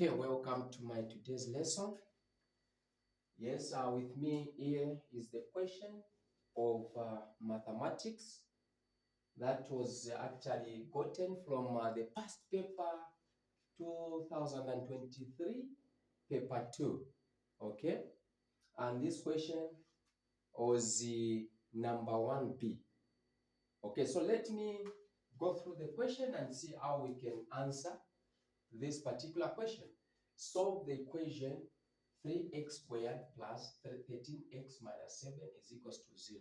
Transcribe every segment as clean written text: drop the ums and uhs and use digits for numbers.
Okay, welcome to my today's lesson. Yes, with me here is the question of mathematics that was actually gotten from the past paper 2023, paper 2. Okay, and this question was the number 1B. Okay, so let me go through the question and see how we can answer this particular question. Solve the equation 3x squared plus 13x minus 7 is equals to 0.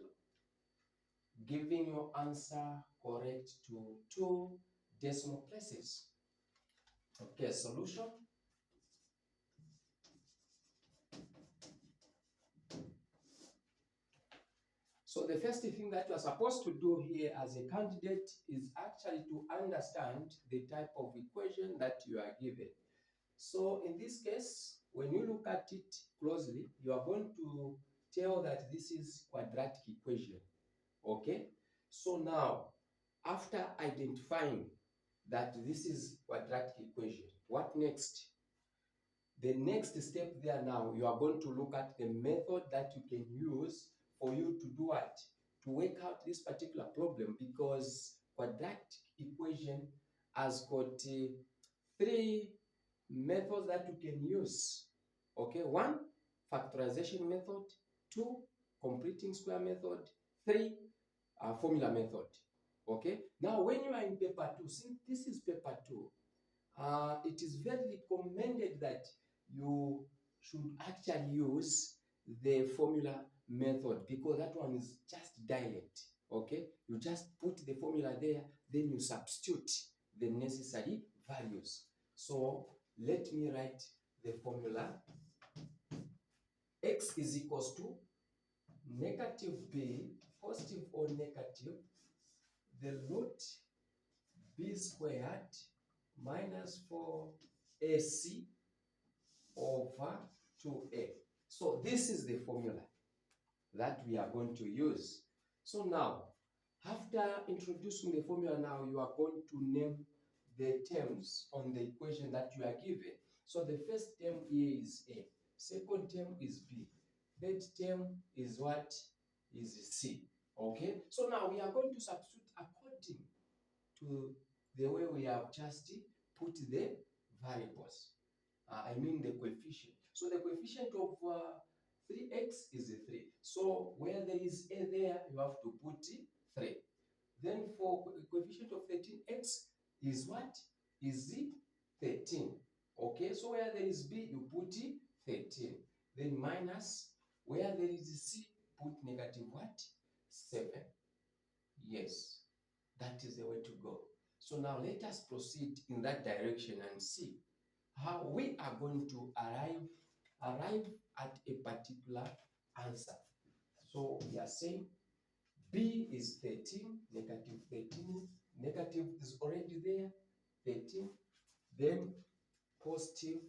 Giving your answer correct to 2 decimal places. Okay, solution. So the first thing that you are supposed to do here as a candidate is actually to understand the type of equation that you are given. So in this case, when you look at it closely, you are going to tell that this is quadratic equation. Okay? So now, after identifying that this is quadratic equation, what next? The next step there now, you are going to look at the method that you can use for you to do what? To work out this particular problem, because quadratic equation has got 3 methods that you can use. Okay, 1, factorization method, 2, completing square method, 3, formula method. Okay, now when you are in paper 2, since this is paper 2, it is very recommended that you should actually use the formula method, because that one is just direct. Okay, you just put the formula there, then you substitute the necessary values. So let me write the formula. X is equals to negative b, positive or negative, the root b squared minus 4ac over 2a. So this is the formula that we are going to use. So now, after introducing the formula, now you are going to name the terms on the equation that you are given. So the first term here is A, second term is B, third term is what? Is C. Okay, so now we are going to substitute according to the way we have just put the variables. I mean the coefficient. So the coefficient of 3x is 3. So where there is a there, you have to put 3. Then for coefficient of 13x is what? Is 13. Okay, so where there is b, you put 13. Then minus, where there is c, put negative what? 7. Yes, that is the way to go. So now let us proceed in that direction and see how we are going to arrive at a particular answer. So we are saying b is 13, negative 13, negative is already there, 13, then positive,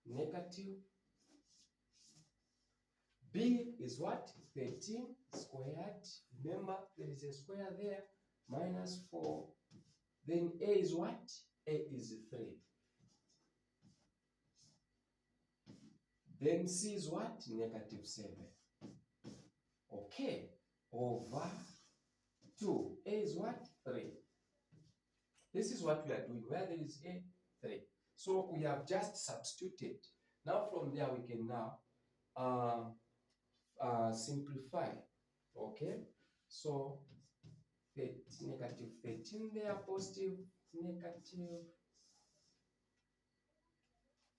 negative. B is what? 13 squared. Remember, there is a square there, minus 4. Then A is what? A is 3. Then C is what? Negative 7. Okay, over 2. A is what? 3. This is what we are doing. Where there is A, 3. So we have just substituted. Now from there we can now simplify. Okay, so negative 13 there, positive, negative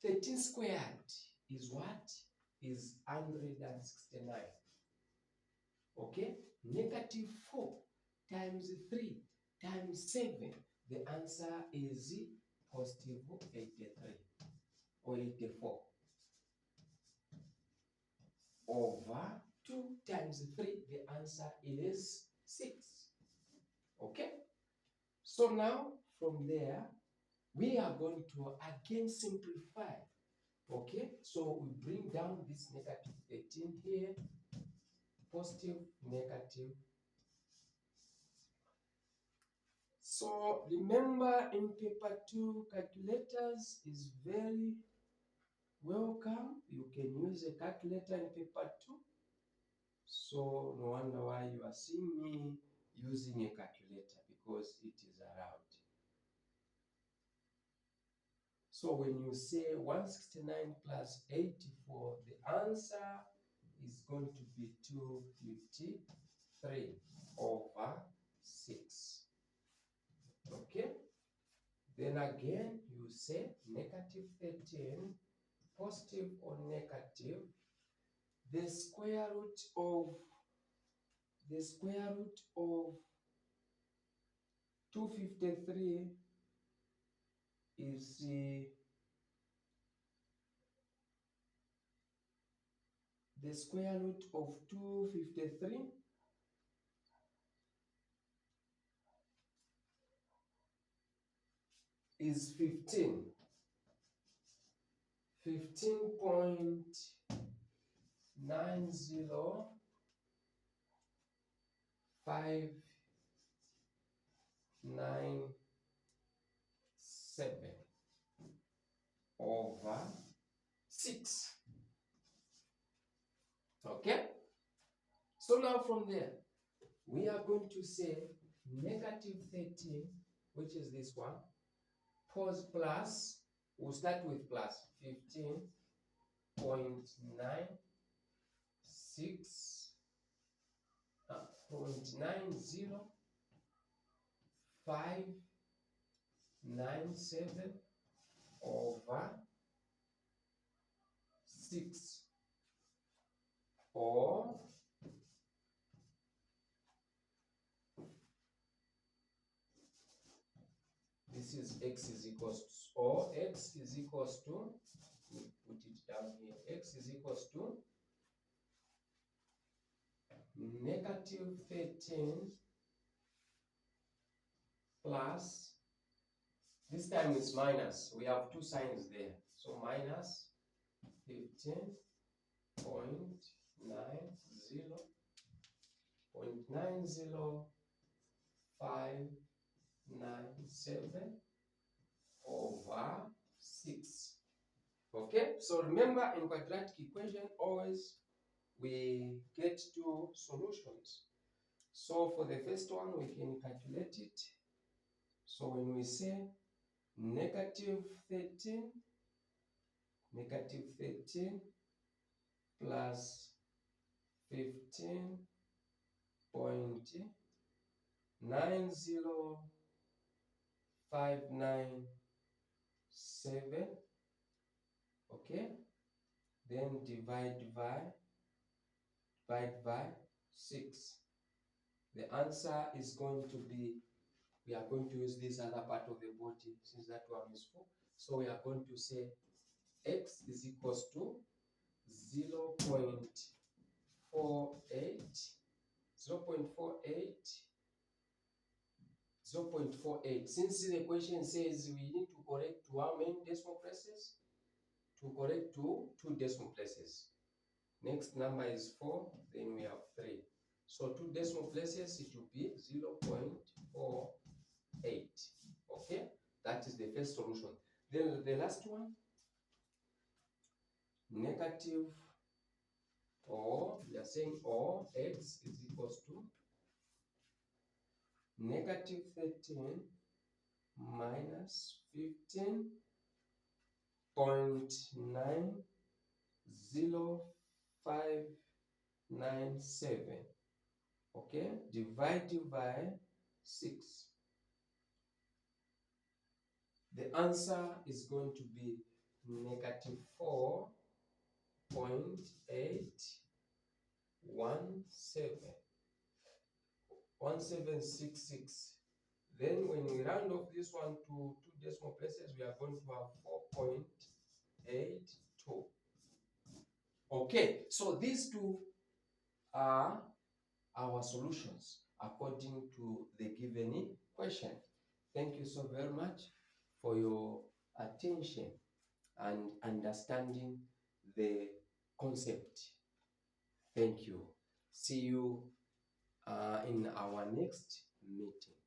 13 squared is what? Is 169. Okay, negative 4 times 3 times 7, the answer is positive 83 or 84 over 2 times 3, the answer is 6. Okay, so now from there we are going to again simplify. Okay, so we bring down this negative 13 here, positive, negative. So remember, in paper 2, calculators is very welcome. You can use a calculator in paper 2. So no wonder why you are seeing me using a calculator, because it is allowed. So when you say 169 plus 84, the answer is going to be 253 over 6. Okay? Then again, you say negative 13, positive or negative, the square root of 253 is the square root of 253 is 15. 15.90597 over 6. Okay? So now from there, we are going to say negative 13, which is this one, plus, we'll start with plus 15.90597 over 6, or this is x is equals to, or x is equals to, we put it down here, x is equals to negative 13 plus, this time it's minus, we have two signs there, so minus 15.90.90597 over 6. Okay, so remember, in quadratic equation, always we get two solutions. So for the first one, we can calculate it. So when we say negative 13 plus 15.90597, okay, then divide by 6. The answer is going to be, we are going to use this other part of the body since that one is full. So we are going to say x is equals to 0.48. Since the question says we need to correct to how many decimal places? To correct to 2 decimal places. Next number is 4, then we have 3. So 2 decimal places, it will be 0.48. Okay, that is the first solution. Then the last one, negative, or we are saying or x is equals to negative 13 minus 15.90597, okay, divided by 6. The answer is going to be negative 4.81766. Then when we round off this one to 2 decimal places, we are going to have 4.82. Okay, so these two are our solutions according to the given question. Thank you so very much for your attention and understanding the concept. Thank you. See you in our next meeting.